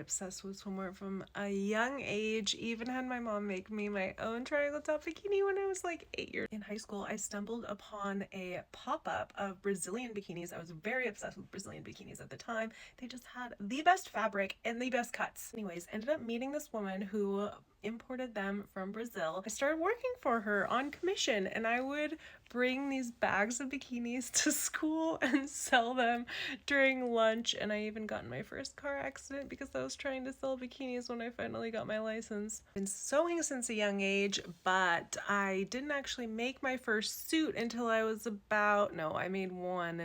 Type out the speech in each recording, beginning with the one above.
obsessed with swimwear from a young age. Even had my mom make me my own triangle top bikini when I was like 8 years. In high school, I stumbled upon a pop-up of Brazilian bikinis. I was very obsessed with Brazilian bikinis at the time. They just had the best fabric and the best cuts. Anyways, ended up meeting this woman who imported them from Brazil. I started working for her on commission, and I would bring these bags of bikinis to school and sell them during lunch. And I even got in my first car accident because I was trying to sell bikinis when I finally got my license. I've been sewing since a young age, but I didn't actually make my first suit until I was I made one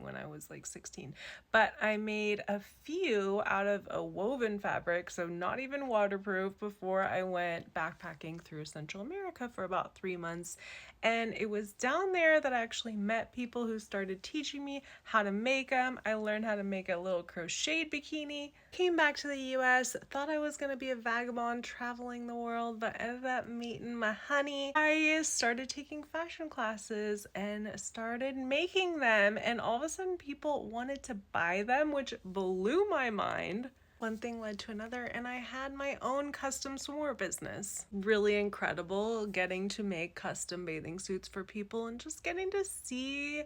when I was like 16, but I made a few out of a woven fabric, so not even waterproof, before I went backpacking through Central America for about 3 months. And it was down there that I actually met people who started teaching me how to make them. I learned how to make a little crocheted bikini. Came back to the US, thought I was gonna be a vagabond traveling the world, but ended up meeting my honey. I started taking fashion classes and started making them, and all of a sudden people wanted to buy them, which blew my mind. One thing led to another, and I had my own custom swimwear business. Really incredible getting to make custom bathing suits for people and just getting to see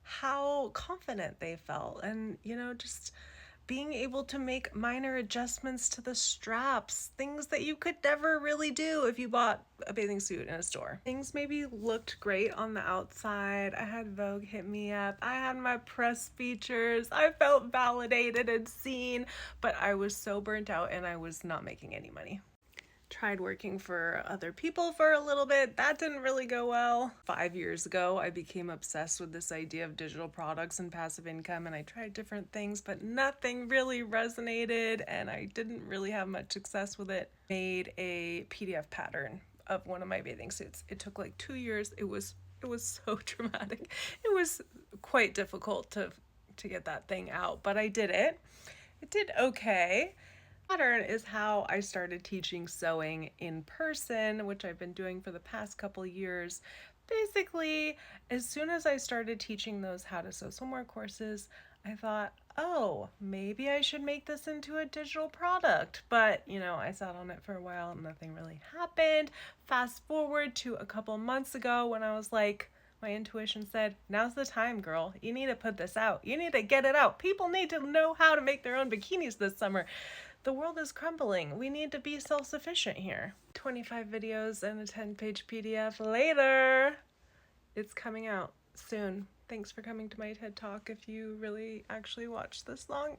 how confident they felt, and just being able to make minor adjustments to the straps, things that you could never really do if you bought a bathing suit in a store. Things maybe looked great on the outside. I had Vogue hit me up. I had my press features. I felt validated and seen, but I was so burnt out and I was not making any money. Tried working for other people for a little bit. That didn't really go well. 5 years ago, I became obsessed with this idea of digital products and passive income, and I tried different things, but nothing really resonated, and I didn't really have much success with it. Made a PDF pattern of one of my bathing suits. It took like 2 years. It was so dramatic. It was quite difficult to get that thing out, but I did it. It did okay. Pattern is how I started teaching sewing in person, which I've been doing for the past couple years. Basically, as soon as I started teaching those how to sew swimwear courses, I thought, oh, maybe I should make this into a digital product. But, I sat on it for a while and nothing really happened. Fast forward to a couple months ago when I was like, my intuition said, now's the time, girl. You need to put this out. You need to get it out. People need to know how to make their own bikinis this summer. The world is crumbling. We need to be self-sufficient here. 25 videos and a 10-page PDF later. It's coming out soon. Thanks for coming to my TED Talk. If you really actually watched this long,